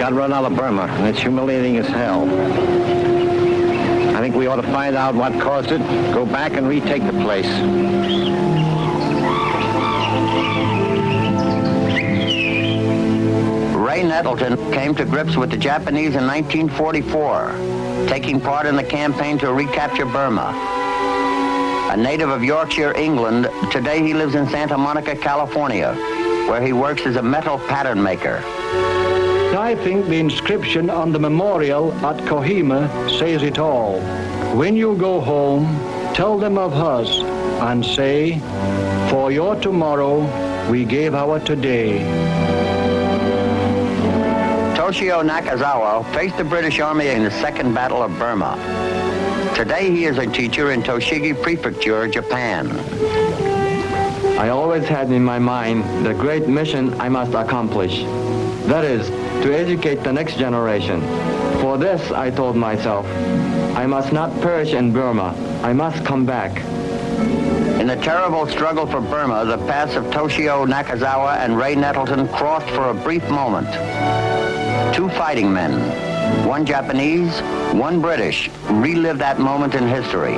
got run out of Burma, and it's humiliating as hell. I think we ought to find out what caused it, go back and retake the place. Ray Nettleton came to grips with the Japanese in 1944, taking part in the campaign to recapture Burma. A native of Yorkshire, England, today he lives in Santa Monica, California, where he works as a metal pattern maker. I think the inscription on the memorial at Kohima says it all. When you go home, tell them of us and say, for your tomorrow, we gave our today. Toshio Nakazawa faced the British Army in the Second Battle of Burma. Today he is a teacher in Toshigi Prefecture, Japan. I always had in my mind the great mission I must accomplish. That is, to educate the next generation. For this, I told myself, I must not perish in Burma. I must come back. In the terrible struggle for Burma, the paths of Toshio Nakazawa and Ray Nettleton crossed for a brief moment. Two fighting men, one Japanese, one British, relived that moment in history.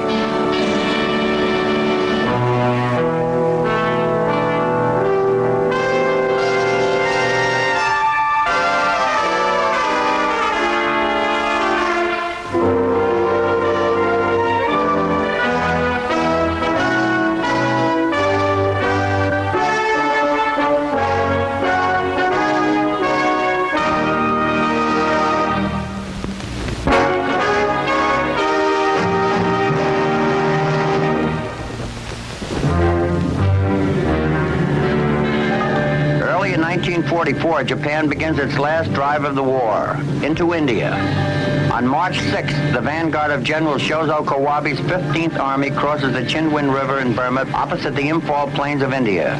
In 1944, Japan begins its last drive of the war, into India. On March 6th, the vanguard of General Shozo Kawabe's 15th Army crosses the Chinwin River in Burma opposite the Imphal Plains of India.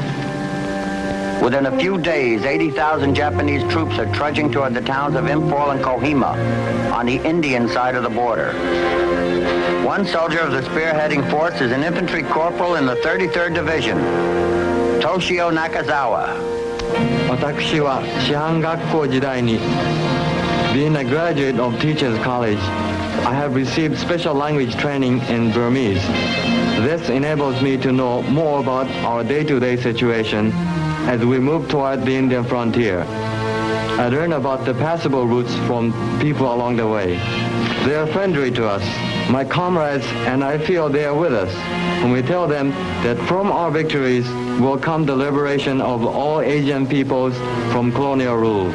Within a few days, 80,000 Japanese troops are trudging toward the towns of Imphal and Kohima on the Indian side of the border. One soldier of the spearheading force is an infantry corporal in the 33rd Division, Toshio Nakazawa. 私は師範学校時代に Being a graduate of Teachers College, I have received special language training in Burmese. This enables me to know more about our day-to-day situation as we move toward the Indian frontier. I learn about the passable routes from people along the way. They are friendly to us, my comrades, and I feel they are with us when we tell them that from our victories will come the liberation of all Asian peoples from colonial rule.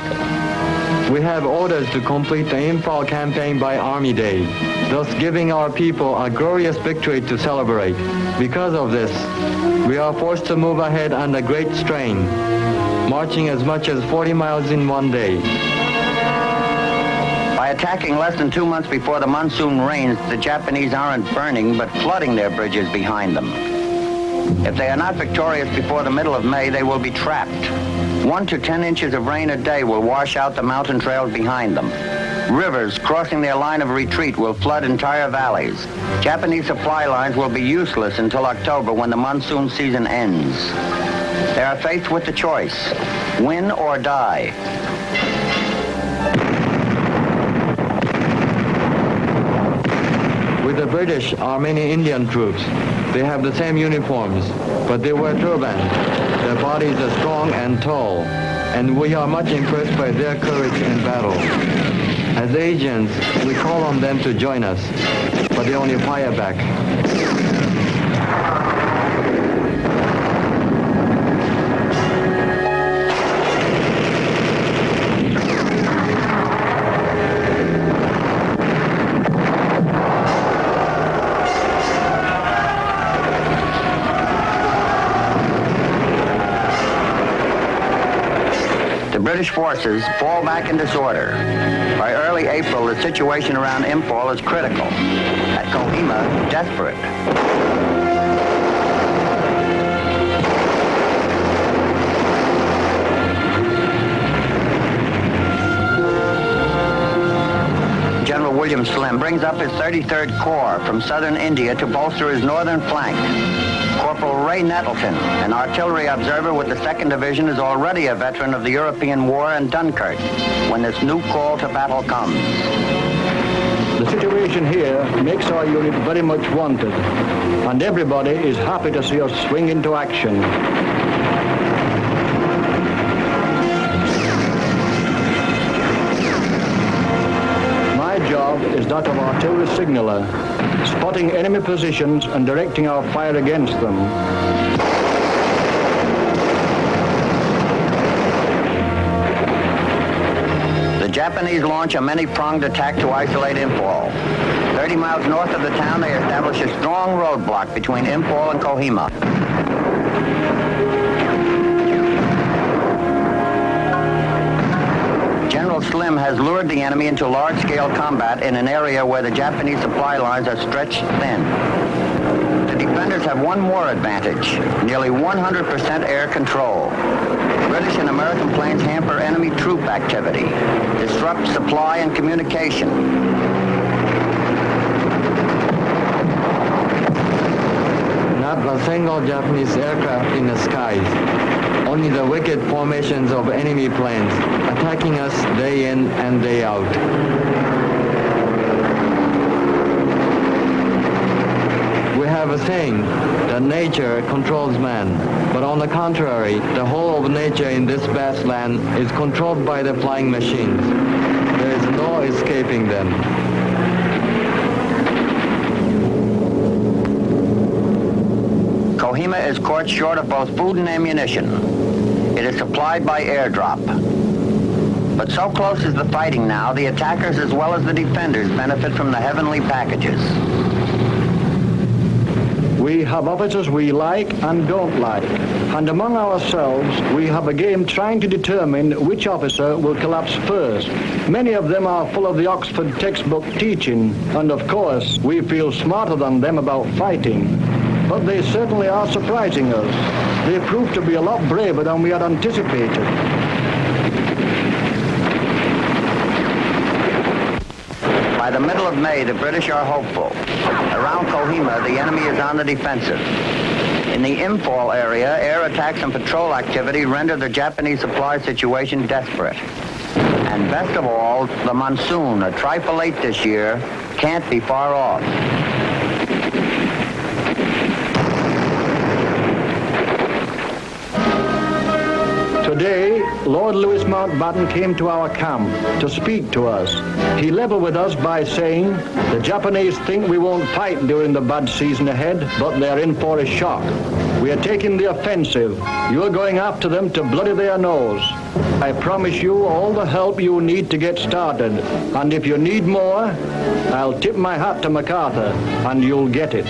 We have orders to complete the Imphal campaign by Army Day, thus giving our people a glorious victory to celebrate. Because of this, we are forced to move ahead under great strain, marching as much as 40 miles in one day. By attacking less than 2 months before the monsoon rains, the Japanese aren't burning, but flooding their bridges behind them. If they are not victorious before the middle of May, they will be trapped. 1 to 10 inches of rain a day will wash out the mountain trails behind them. Rivers crossing their line of retreat will flood entire valleys. Japanese supply lines will be useless until October when the monsoon season ends. They are faced with the choice, win or die. With the British are many Indian troops. They have the same uniforms, but they wear turbans. Their bodies are strong and tall, and we are much impressed by their courage in battle. As Asians, we call on them to join us, but they only fire back. British forces fall back in disorder. By early April, the situation around Imphal is critical. At Kohima, desperate. General William Slim brings up his 33rd Corps from southern India to bolster his northern flank. Corporal Ray Nettleton, an artillery observer with the 2nd Division, is already a veteran of the European War in Dunkirk when this new call to battle comes. The situation here makes our unit very much wanted, and everybody is happy to see us swing into action. My job is that of artillery signaller, spotting enemy positions and directing our fire against them. The Japanese launch a many-pronged attack to isolate Impol. 30 miles north of the town, they establish a strong roadblock between Impol and Kohima. General Slim has lured the enemy into large-scale combat in an area where the Japanese supply lines are stretched thin. The defenders have one more advantage, nearly 100% air control. British and American planes hamper enemy troop activity, disrupt supply and communication. Not a single Japanese aircraft in the skies. Only the wicked formations of enemy planes attacking us day in and day out. We have a saying that nature controls man, but on the contrary, the whole of nature in this vast land is controlled by the flying machines. There is no escaping them. Kohima is caught short of both food and ammunition. It is supplied by airdrop. But so close is the fighting now, the attackers as well as the defenders benefit from the heavenly packages. We have officers we like and don't like, and among ourselves we have a game trying to determine which officer will collapse first. Many of them are full of the Oxford textbook teaching, and of course we feel smarter than them about fighting. But they certainly are surprising us. They prove to be a lot braver than we had anticipated. By the middle of May, the British are hopeful. Around Kohima, the enemy is on the defensive. In the Impol area, air attacks and patrol activity render the Japanese supply situation desperate. And best of all, the monsoon, a trifle late this year, can't be far off. Today, Lord Louis Mountbatten came to our camp to speak to us. He leveled with us by saying, the Japanese think we won't fight during the bad season ahead, but they're in for a shock. We are taking the offensive. You're going after them to bloody their nose. I promise you all the help you need to get started. And if you need more, I'll tip my hat to MacArthur, and you'll get it.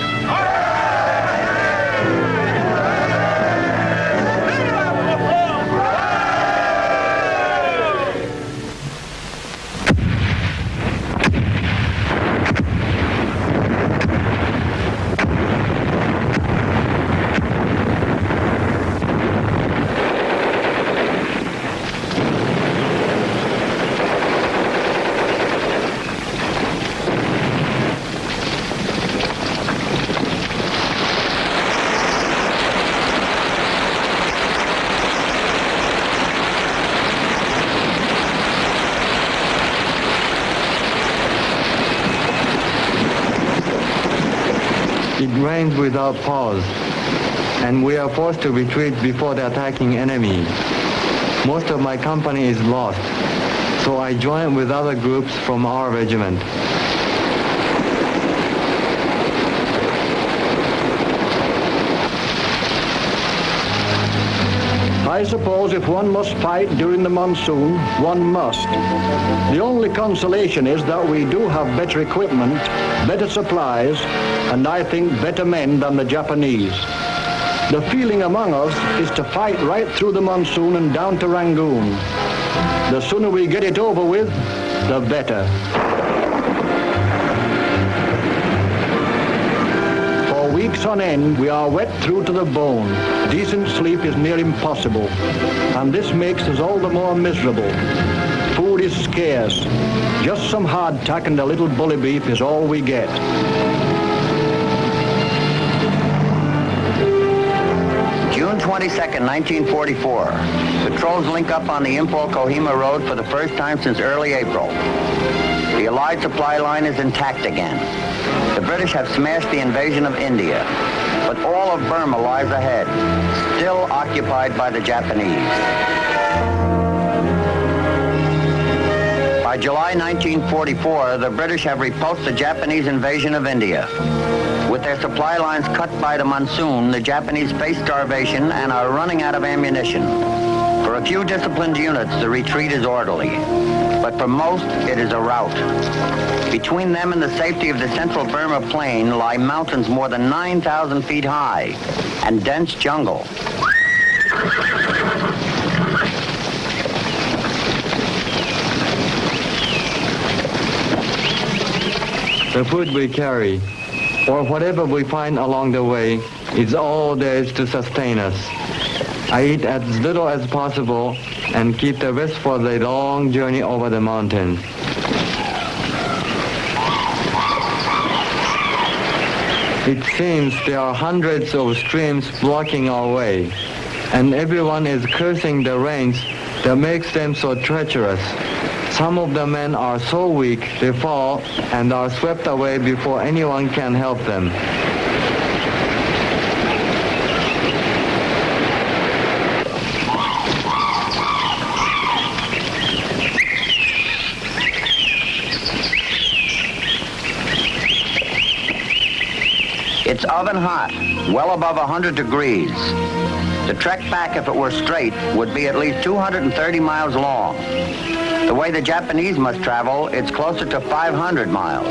It rains without pause, and we are forced to retreat before the attacking enemy. Most of my company is lost, so I join with other groups from our regiment. I suppose if one must fight during the monsoon, one must. The only consolation is that we do have better equipment, better supplies, and I think better men than the Japanese. The feeling among us is to fight right through the monsoon and down to Rangoon. The sooner we get it over with, the better. For weeks on end, we are wet through to the bone. Decent sleep is near impossible, and this makes us all the more miserable. Food is scarce. Just some hardtack and a little bully beef is all we get. June 22nd, 1944. Patrols link up on the Impol-Kohima Road for the first time since early April. The Allied supply line is intact again. The British have smashed the invasion of India, but all of Burma lies ahead, still occupied by the Japanese. By July 1944, the British have repulsed the Japanese invasion of India. With their supply lines cut by the monsoon, the Japanese face starvation and are running out of ammunition. For a few disciplined units, the retreat is orderly. But for most, it is a rout. Between them and the safety of the central Burma plain lie mountains more than 9,000 feet high and dense jungle. The food we carry, or whatever we find along the way, is all there is to sustain us. I eat as little as possible and keep the rest for the long journey over the mountains. It seems there are hundreds of streams blocking our way, and everyone is cursing the rains that makes them so treacherous. Some of the men are so weak they fall and are swept away before anyone can help them. It's oven hot, well above 100 degrees. The trek back, if it were straight, would be at least 230 miles long. The way the Japanese must travel, it's closer to 500 miles.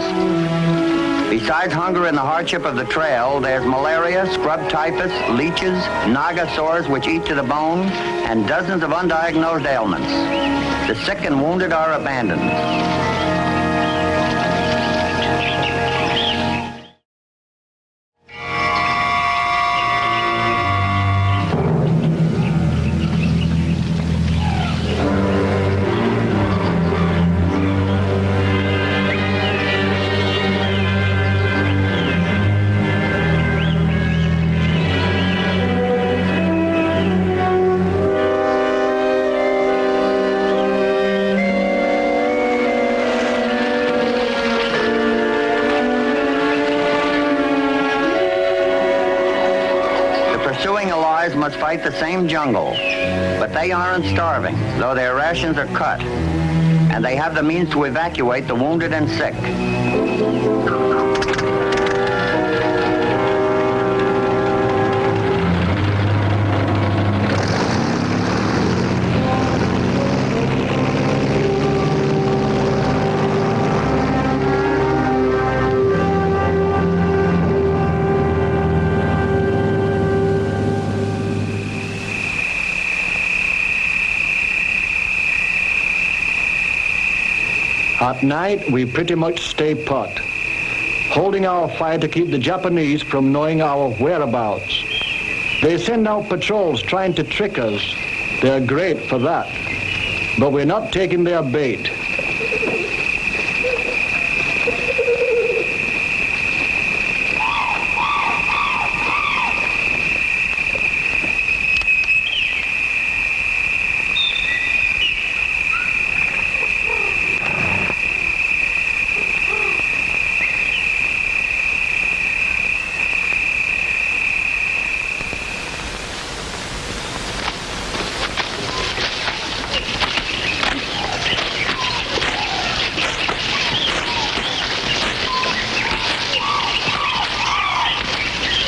Besides hunger and the hardship of the trail, there's malaria, scrub typhus, leeches, naga sores which eat to the bone, and dozens of undiagnosed ailments. The sick and wounded are abandoned. Must fight the same jungle, but they aren't starving, though their rations are cut, and they have the means to evacuate the wounded and sick. At night, we pretty much stay put, holding our fire to keep the Japanese from knowing our whereabouts. They send out patrols trying to trick us. They're great for that, but we're not taking their bait.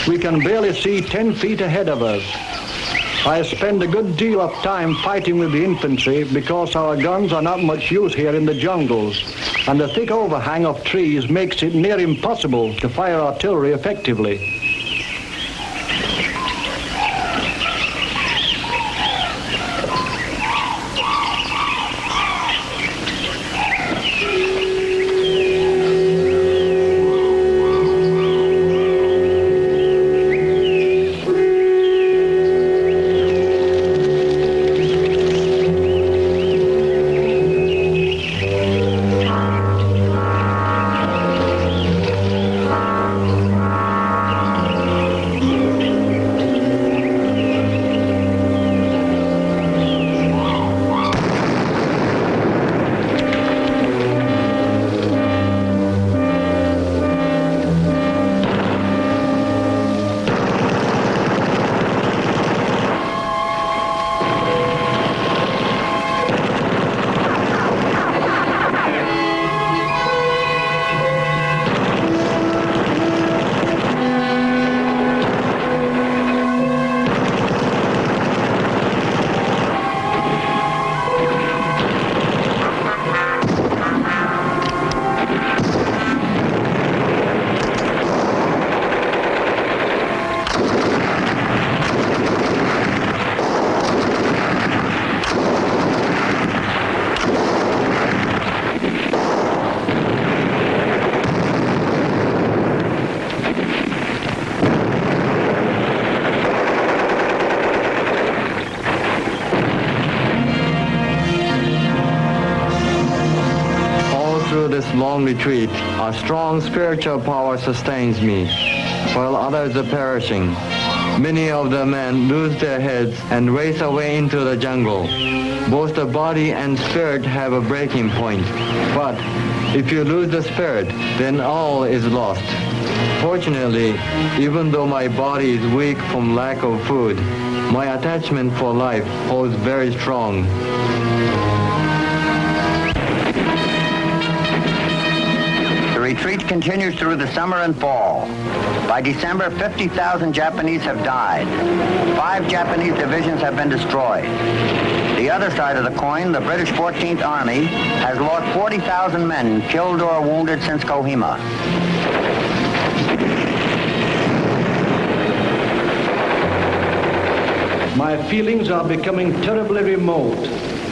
We can barely see 10 feet ahead of us. I spend a good deal of time fighting with the infantry because our guns are not much use here in the jungles, and the thick overhang of trees makes it near impossible to fire artillery effectively. long retreat, a strong spiritual power sustains me, while others are perishing. Many of the men lose their heads and race away into the jungle. Both the body and spirit have a breaking point. But if you lose the spirit, then all is lost. Fortunately, even though my body is weak from lack of food, my attachment for life holds very strong. The retreat continues through the summer and fall. By December, 50,000 Japanese have died. 5 Japanese divisions have been destroyed. The other side of the coin, the British 14th Army, has lost 40,000 men killed or wounded since Kohima. My feelings are becoming terribly remote,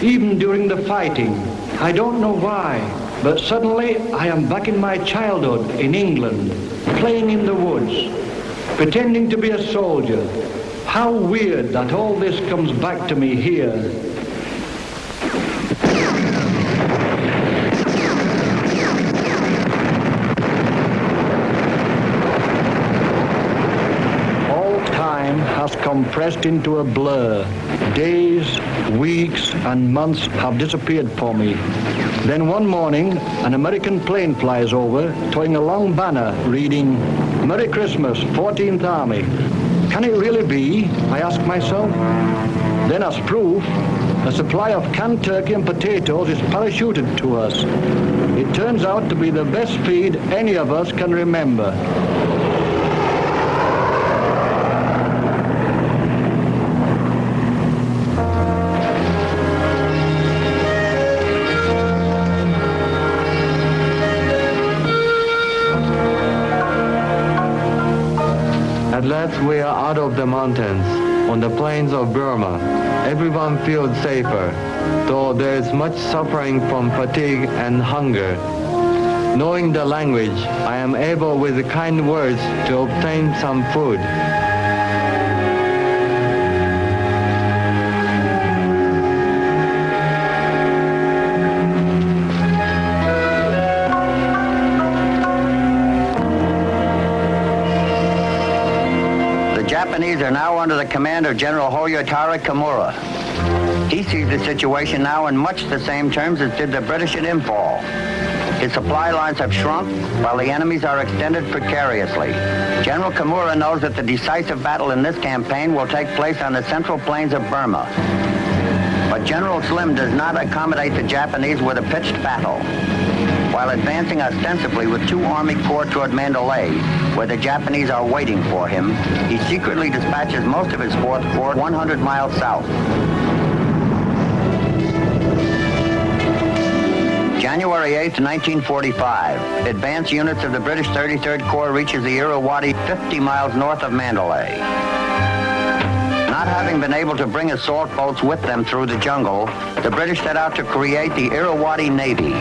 even during the fighting. I don't know why, but suddenly I am back in my childhood in England, playing in the woods, pretending to be a soldier. How weird that all this comes back to me here. Has compressed into a blur. Days, weeks, and months have disappeared for me. Then one morning, an American plane flies over, towing a long banner reading, "Merry Christmas, 14th Army." Can it really be? I ask myself. Then as proof, a supply of canned turkey and potatoes is parachuted to us. It turns out to be the best feed any of us can remember. At last we are out of the mountains, on the plains of Burma. Everyone feels safer, though there is much suffering from fatigue and hunger. Knowing the language, I am able with kind words to obtain some food. The Japanese are now under the command of General Hoyotari Kimura. He sees the situation now in much the same terms as did the British at Imphal. His supply lines have shrunk, while the enemies are extended precariously. General Kimura knows that the decisive battle in this campaign will take place on the central plains of Burma. But General Slim does not accommodate the Japanese with a pitched battle. While advancing ostensibly with 2 Army Corps toward Mandalay, where the Japanese are waiting for him, he secretly dispatches most of his 4th Corps 100 miles south. January 8, 1945, advance units of the British 33rd Corps reaches the Irrawaddy 50 miles north of Mandalay. Not having been able to bring assault boats with them through the jungle, the British set out to create the Irrawaddy Navy.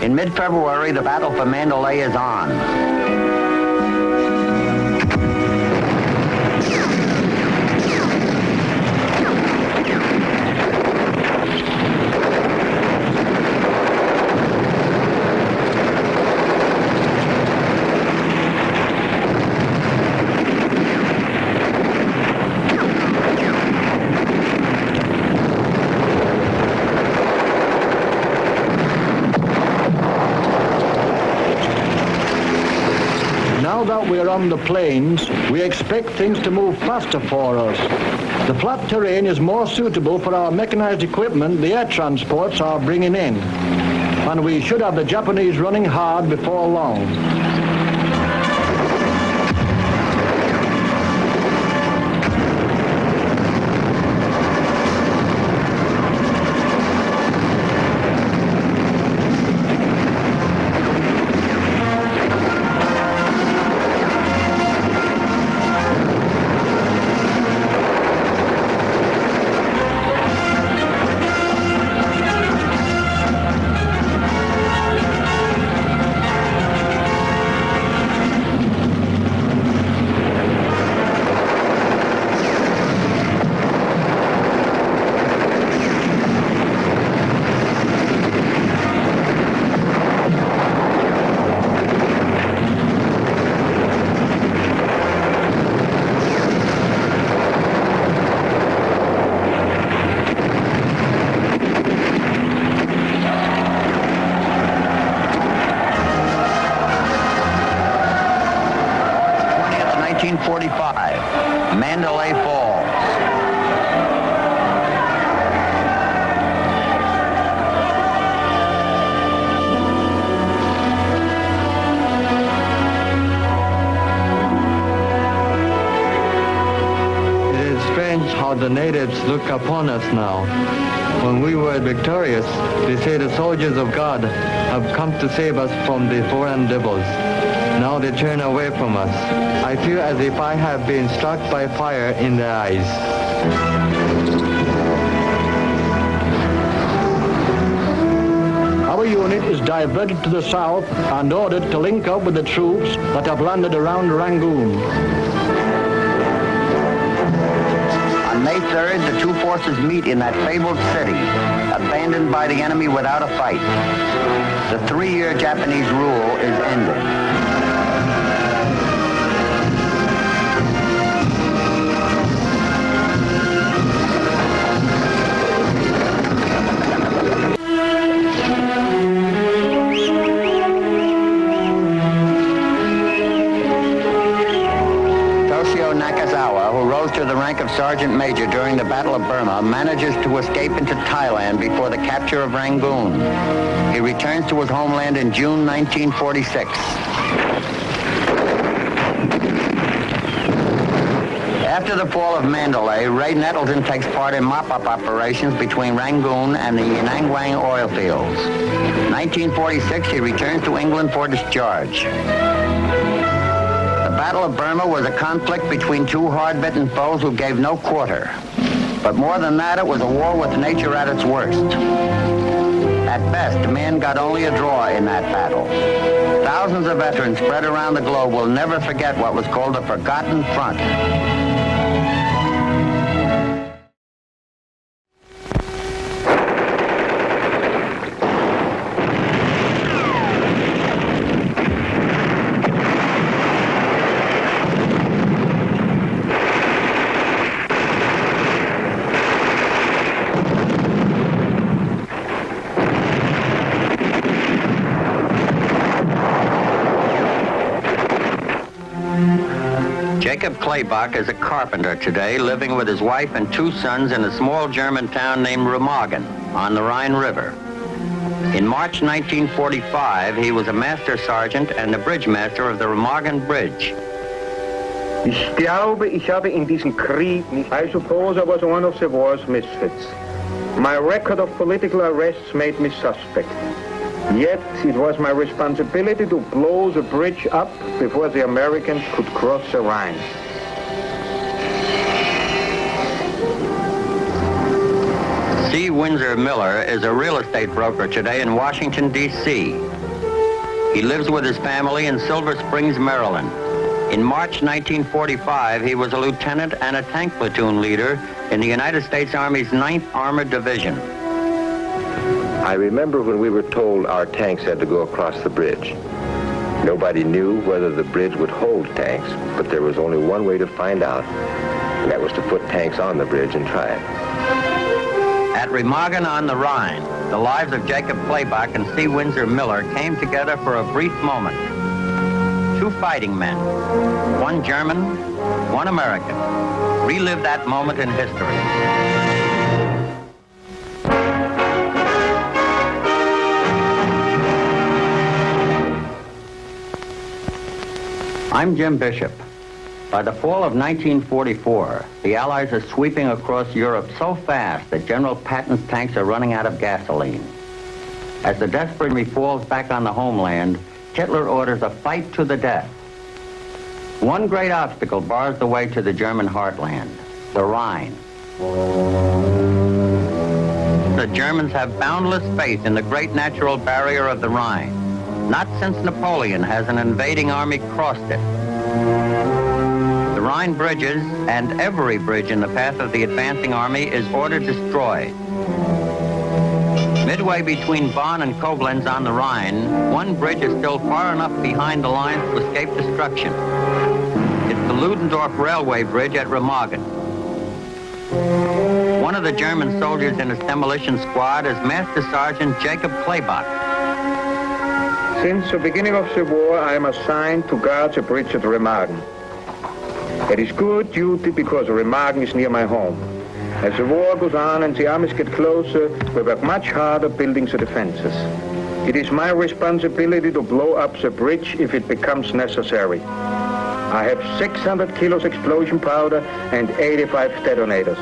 In mid-February, the battle for Mandalay is on. Now that we're on the plains, we expect things to move faster for us. The flat terrain is more suitable for our mechanized equipment the air transports are bringing in. and we should have the Japanese running hard before long. Mandalay Falls. It is strange how the natives look upon us now. When we were victorious, they say the soldiers of God have come to save us from the foreign devils. Now they turn away from us. I feel as if I have been struck by fire in the eyes. Our unit is diverted to the south and ordered to link up with the troops that have landed around Rangoon. On May 3rd, the two forces meet in that fabled city, abandoned by the enemy without a fight. The 3-year Japanese rule is ended. Toshio Nakazawa, who rose to the rank of sergeant major during the Battle of Burma, manages to escape into Thailand before the capture of Rangoon. He returns to his homeland in June 1946. After the fall of Mandalay, Ray Nettleton takes part in mop-up operations between Rangoon and the Yanangwang oil fields. 1946, he returns to England for discharge. The Battle of Burma was a conflict between two hard-bitten foes who gave no quarter. But more than that, it was a war with nature at its worst. At best, men got only a draw in that battle. Thousands of veterans spread around the globe will never forget what was called the Forgotten Front. Jacob Klebach is a carpenter today, living with his wife and 2 sons in a small German town named Remagen on the Rhine River. In March 1945, he was a master sergeant and the bridge master of the Remagen Bridge. Ich glaube, ich habe in diesem Krieg nicht... I suppose I was one of the war's misfits. My record of political arrests made me suspect. Yet it was my responsibility to blow the bridge up before the Americans could cross the Rhine. C. Windsor Miller is a real estate broker today in Washington, D.C. He lives with his family in Silver Springs, Maryland. In March 1945, he was a lieutenant and a tank platoon leader in the United States Army's 9th Armored Division. I remember when we were told our tanks had to go across the bridge. Nobody knew whether the bridge would hold tanks, but there was only one way to find out, and that was to put tanks on the bridge and try it. At Remagen on the Rhine, the lives of Jacob Klebach and C. Windsor Miller came together for a brief moment. 2 fighting men, 1 German, 1 American, relive that moment in history. I'm Jim Bishop. By the fall of 1944, the Allies are sweeping across Europe so fast that General Patton's tanks are running out of gasoline. As the desperate enemy falls back on the homeland, Hitler orders a fight to the death. One great obstacle bars the way to the German heartland, the Rhine. The Germans have boundless faith in the great natural barrier of the Rhine. Not since Napoleon has an invading army crossed it. The Rhine bridges and every bridge in the path of the advancing army is ordered destroyed. Midway between Bonn and Koblenz on the Rhine, one bridge is still far enough behind the lines to escape destruction. It's the Ludendorff Railway Bridge at Remagen. One of the German soldiers in its demolition squad is Master Sergeant Jacob Klebach. Since the beginning of the war, I am assigned to guard the bridge at Remagen. It is good duty because Remagen is near my home. As the war goes on and the armies get closer, we work much harder building the defenses. It is my responsibility to blow up the bridge if it becomes necessary. I have 600 kilos explosion powder and 85 detonators.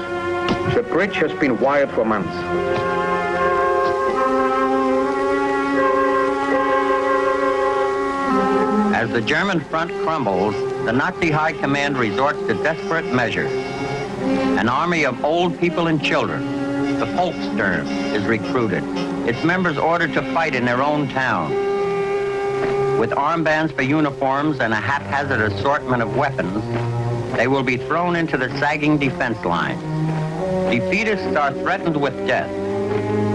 The bridge has been wired for months. As the German front crumbles, the Nazi high command resorts to desperate measures. An army of old people and children, the Volkssturm, is recruited. Its members ordered to fight in their own town. With armbands for uniforms and a haphazard assortment of weapons, they will be thrown into the sagging defense lines. Defeatists are threatened with death.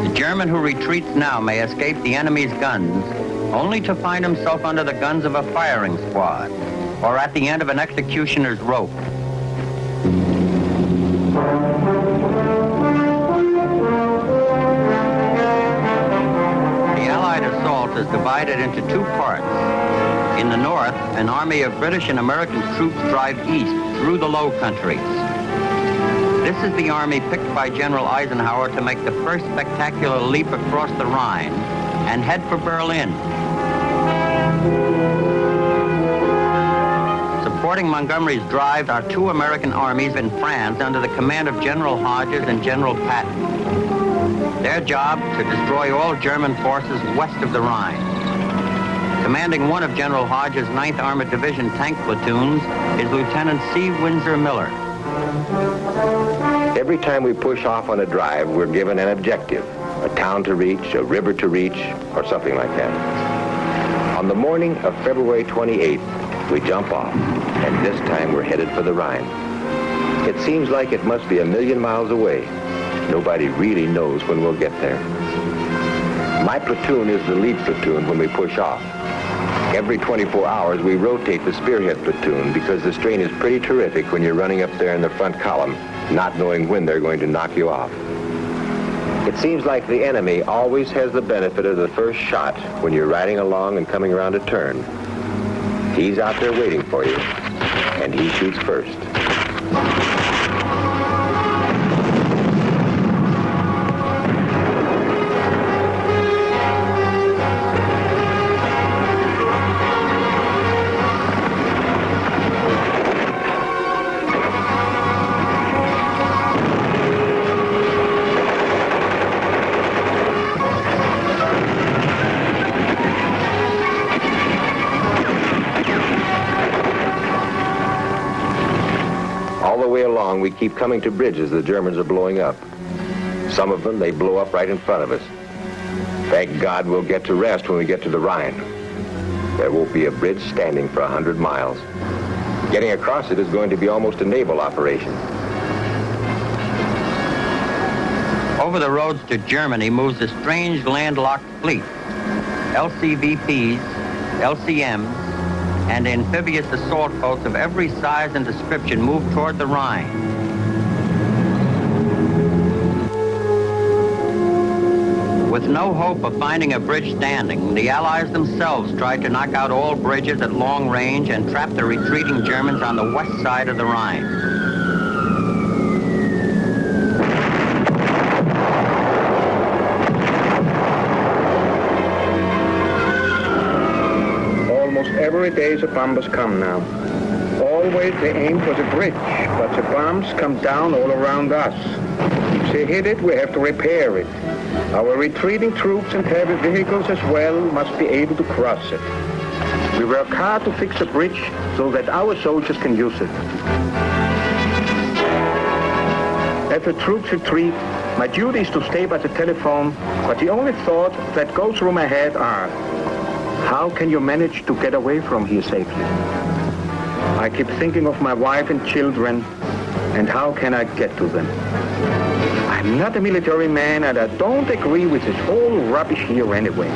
The German who retreats now may escape the enemy's guns, only to find himself under the guns of a firing squad, or at the end of an executioner's rope. The Allied assault is divided into two parts. In the north, an army of British and American troops drive east through the Low Countries. This is the army picked by General Eisenhower to make the first spectacular leap across the Rhine and head for Berlin. Supporting Montgomery's drive are two American armies in France under the command of General Hodges and General Patton. Their job, to destroy all German forces west of the Rhine. Commanding one of General Hodges' 9th Armored Division tank platoons is Lieutenant C. Windsor Miller. Every time we push off on a drive, we're given an objective, a town to reach, a river to reach, or something like that. On the morning of February 28th, we jump off, and this time we're headed for the Rhine. It seems like it must be 1,000,000 miles away. Nobody really knows when we'll get there. My platoon is the lead platoon when we push off. Every 24 hours, we rotate the spearhead platoon because the strain is pretty terrific when you're running up there in the front column, not knowing when they're going to knock you off. It seems like the enemy always has the benefit of the first shot when you're riding along and coming around a turn. He's out there waiting for you, and he shoots first. We keep coming to bridges the Germans are blowing up. Some of them, they blow up right in front of us. Thank God we'll get to rest when we get to the Rhine. There won't be a bridge standing for 100 miles. Getting across it is going to be almost a naval operation. Over the roads to Germany moves a strange landlocked fleet. LCVPs, LCMs, and amphibious assault boats of every size and description move toward the Rhine. With no hope of finding a bridge standing, the Allies themselves tried to knock out all bridges at long range and trap the retreating Germans on the west side of the Rhine. Almost every day the bombers come now. Always they aim for the bridge, but the bombs come down all around us. If they hit it, we have to repair it. Our retreating troops and heavy vehicles as well must be able to cross it. We work hard to fix the bridge so that our soldiers can use it. As the troops retreat, my duty is to stay by the telephone, but the only thoughts that go through my head are, how can you manage to get away from here safely? I keep thinking of my wife and children, and how can I get to them? I'm not a military man, and I don't agree with this whole rubbish here anyway.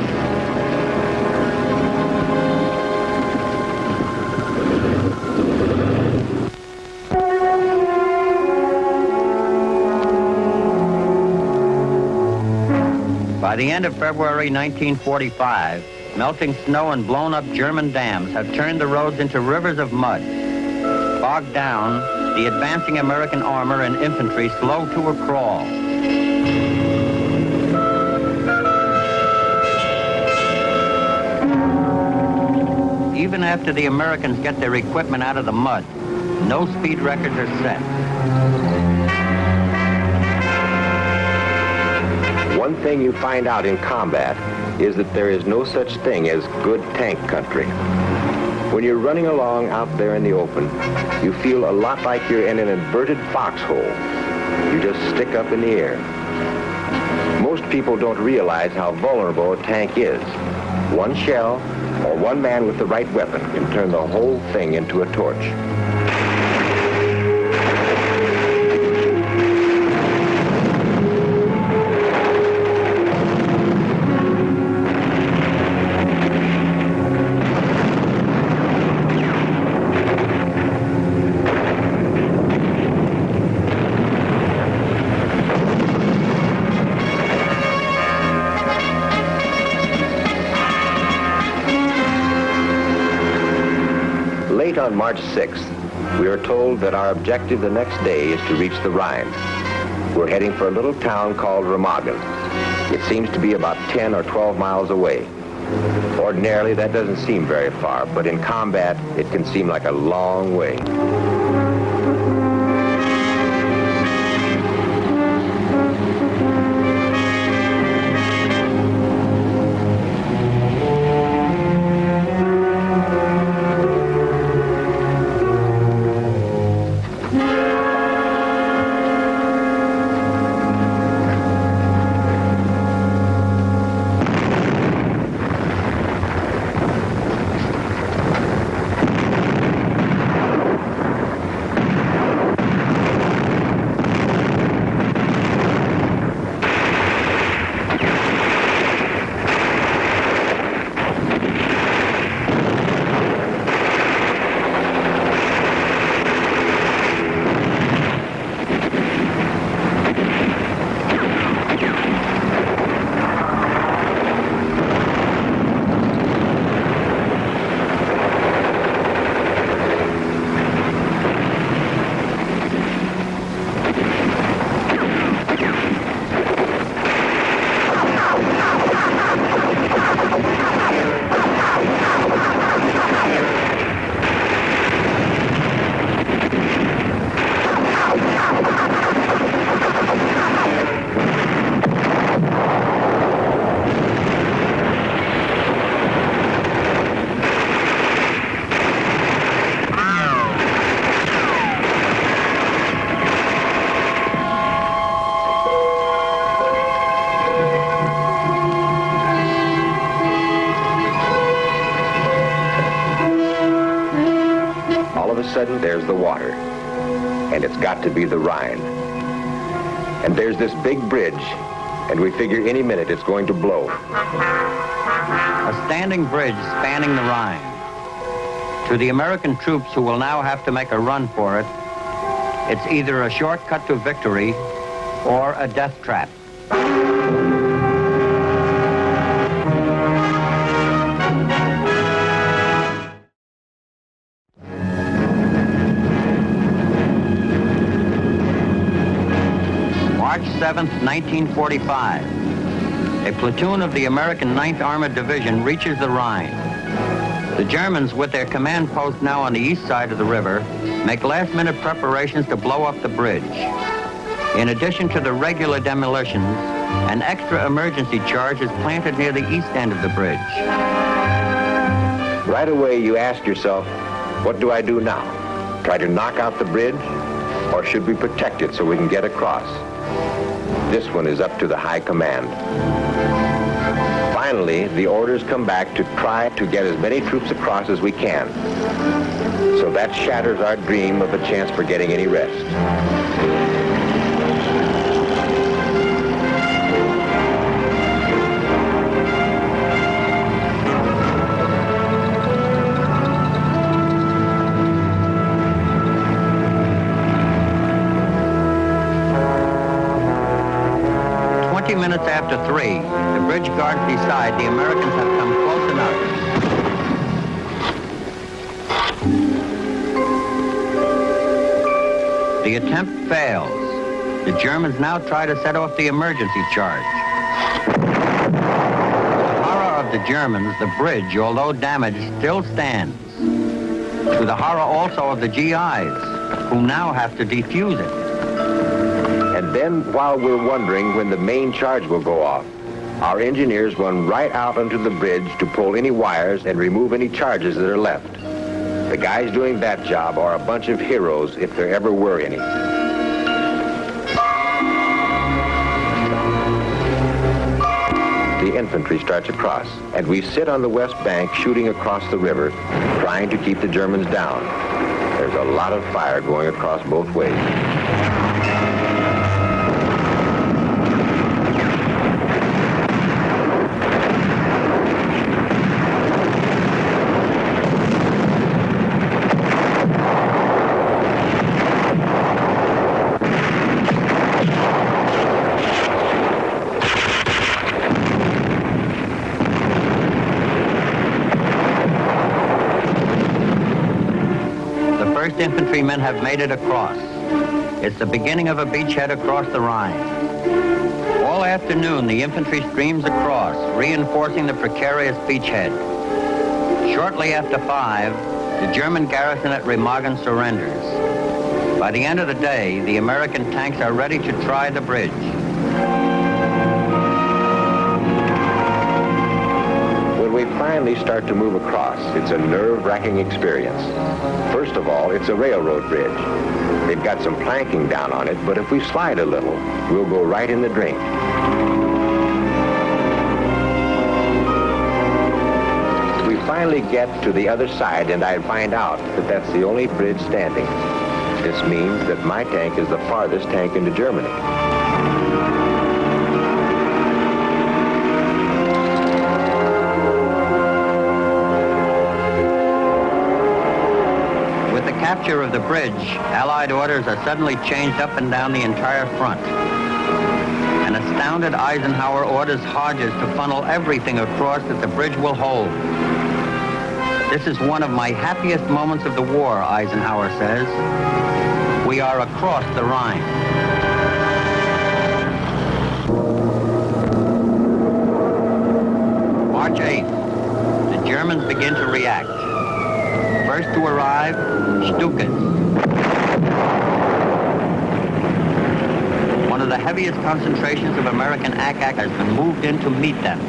By the end of February 1945, melting snow and blown-up German dams have turned the roads into rivers of mud. Bogged down, the advancing American armor and infantry slow to a crawl. Even after the Americans get their equipment out of the mud, no speed records are set. One thing you find out in combat is that there is no such thing as good tank country. When you're running along out there in the open, you feel a lot like you're in an inverted foxhole. You just stick up in the air. Most people don't realize how vulnerable a tank is. One shell or one man with the right weapon can turn the whole thing into a torch. On March 6th, we are told that our objective the next day is to reach the Rhine. We're heading for a little town called Remagen. It seems to be about 10 or 12 miles away. Ordinarily, that doesn't seem very far, but in combat, it can seem like a long way. Sudden, there's the water, and it's got to be the Rhine. And there's this big bridge, and we figure any minute it's going to blow. A standing bridge spanning the Rhine. To the American troops who will now have to make a run for it, it's either a shortcut to victory or a death trap. March 7th, 1945. A platoon of the American 9th Armored Division reaches the Rhine. The Germans, with their command post now on the east side of the river, make last-minute preparations to blow up the bridge. In addition to the regular demolitions, an extra emergency charge is planted near the east end of the bridge. Right away, you ask yourself, what do I do now? Try to knock out the bridge, or should we protect it so we can get across? This one is up to the high command. Finally, the orders come back to try to get as many troops across as we can. So that shatters our dream of a chance for getting any rest. 20 minutes after 3, the bridge guards decide the Americans have come close enough. The attempt fails. The Germans now try to set off the emergency charge. To the horror of the Germans, the bridge, although damaged, still stands. To the horror also of the GIs, who now have to defuse it. And then, while we're wondering when the main charge will go off, our engineers run right out onto the bridge to pull any wires and remove any charges that are left. The guys doing that job are a bunch of heroes, if there ever were any. The infantry starts across, and we sit on the west bank shooting across the river, trying to keep the Germans down. There's a lot of fire going across both ways. Infantrymen have made it across. It's the beginning of a beachhead across the Rhine. All afternoon, the infantry streams across, reinforcing the precarious beachhead. Shortly after 5, the German garrison at Remagen surrenders. By the end of the day, the American tanks are ready to try the bridge. When we finally start to move across, it's a nerve-wracking experience. First of all, it's a railroad bridge. They've got some planking down on it, but if we slide a little, we'll go right in the drink. We finally get to the other side, and I find out that that's the only bridge standing. This means that my tank is the farthest tank into Germany. Capture of the bridge, Allied orders are suddenly changed up and down the entire front. An astounded Eisenhower orders Hodges to funnel everything across that the bridge will hold. This is one of my happiest moments of the war, Eisenhower says. We are across the Rhine. March 8th, the Germans begin to react. First to arrive, Stukas. One of the heaviest concentrations of American ack-ack has been moved in to meet them.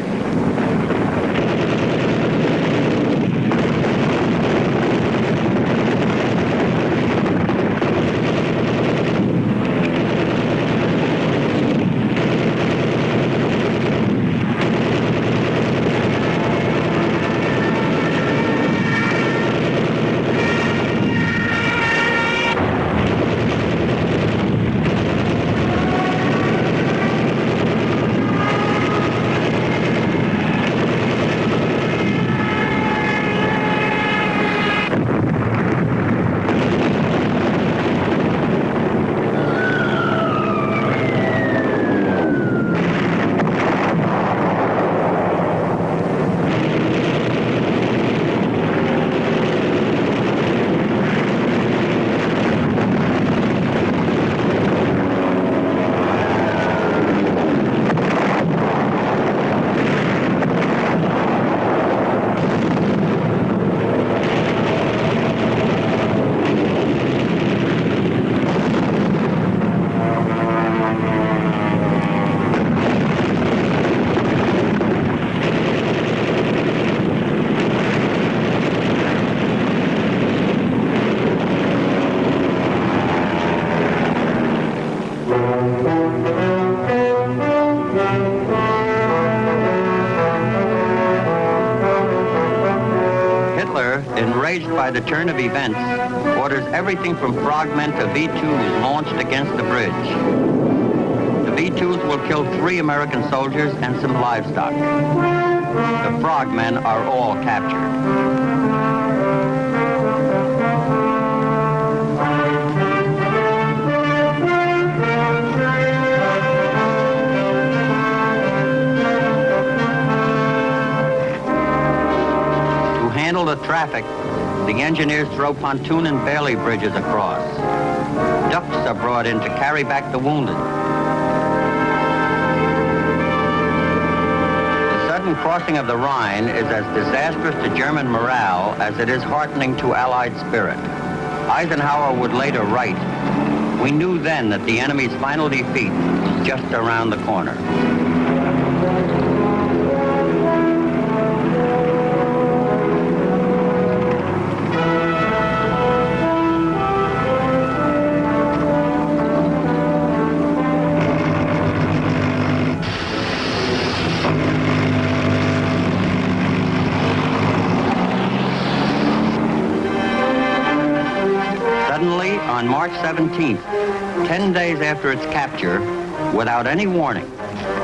by the turn of events, orders everything from frogmen to V-2s launched against the bridge. The V-2s will kill 3 American soldiers and some livestock. The frogmen are all captured. Handle the traffic, the engineers throw pontoon and bailey bridges across. Ducks are brought in to carry back the wounded. The sudden crossing of the Rhine is as disastrous to German morale as it is heartening to Allied spirit. Eisenhower would later write, "We knew then that the enemy's final defeat was just around the corner." On March 17th, 10 days after its capture, without any warning,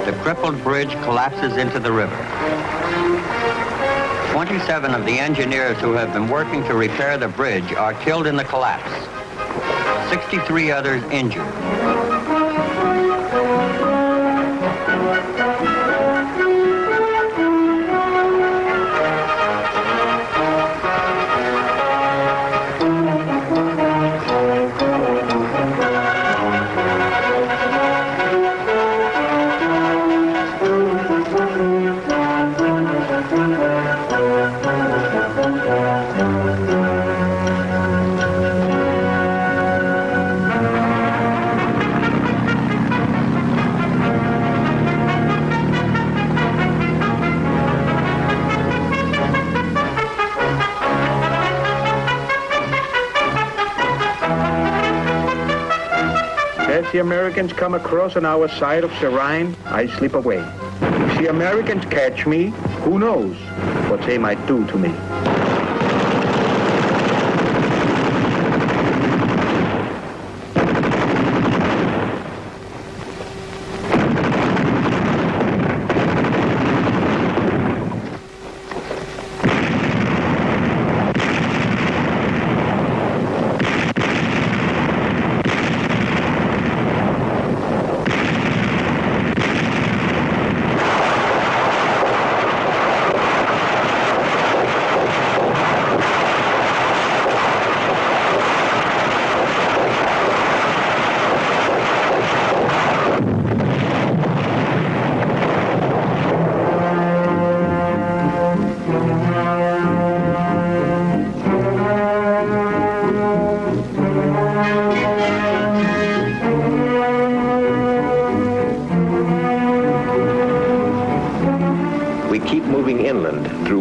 the crippled bridge collapses into the river. 27 of the engineers who have been working to repair the bridge are killed in the collapse. 63 others injured. As the Americans come across on our side of the Rhine, I slip away. If the Americans catch me, who knows what they might do to me.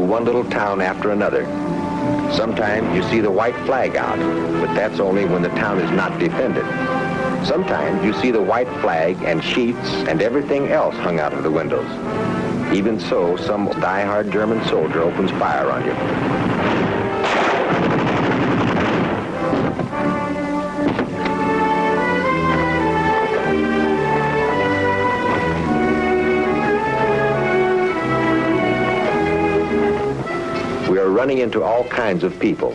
One little town after another. Sometimes you see the white flag out, but that's only when the town is not defended. Sometimes you see the white flag and sheets and everything else hung out of the windows. Even so, some die-hard German soldier opens fire on you. Running into all kinds of people.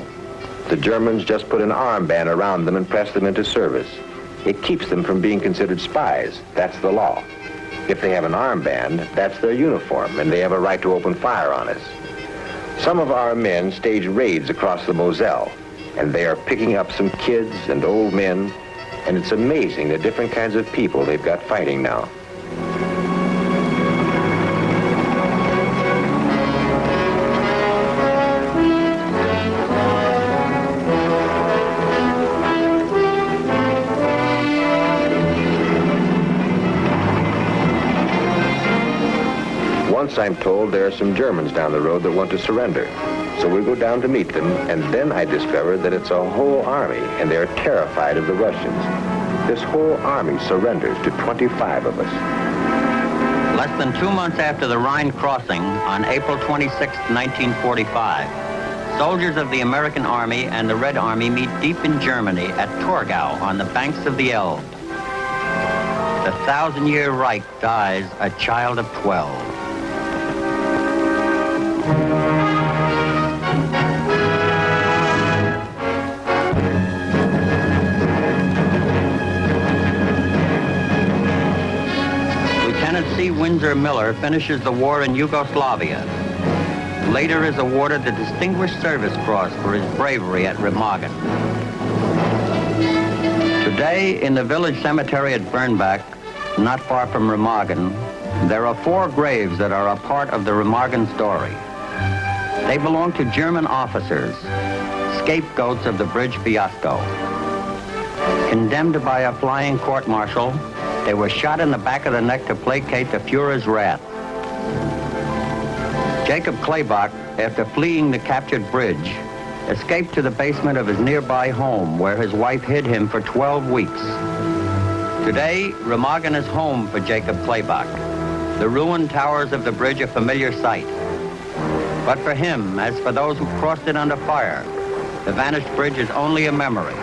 The Germans just put an armband around them and press them into service. It keeps them from being considered spies. That's the law. If they have an armband, that's their uniform, and they have a right to open fire on us. Some of our men stage raids across the Moselle, and they are picking up some kids and old men, and it's amazing the different kinds of people they've got fighting now. Once I'm told there are some Germans down the road that want to surrender. So we go down to meet them, and then I discover that it's a whole army, and they're terrified of the Russians. This whole army surrenders to 25 of us. Less than 2 months after the Rhine crossing, on April 26, 1945, Soldiers of the American Army and the Red Army meet deep in Germany at Torgau on the banks of the Elbe. The 1,000-year Reich dies a child of 12. Lieutenant C. Windsor Miller finishes the war in Yugoslavia. Later is awarded the Distinguished Service Cross for his bravery at Remagen. Today, in the village cemetery at Bernbach, not far from Remagen, there are 4 graves that are a part of the Remagen story. They belong to German officers, scapegoats of the bridge fiasco. Condemned by a flying court-martial, they were shot in the back of the neck to placate the Fuhrer's wrath. Jacob Klebach, after fleeing the captured bridge, escaped to the basement of his nearby home where his wife hid him for 12 weeks. Today, Remagen is home for Jacob Klebach. The ruined towers of the bridge a familiar sight. But for him, as for those who crossed it under fire, the vanished bridge is only a memory,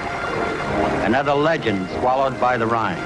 another legend swallowed by the Rhine.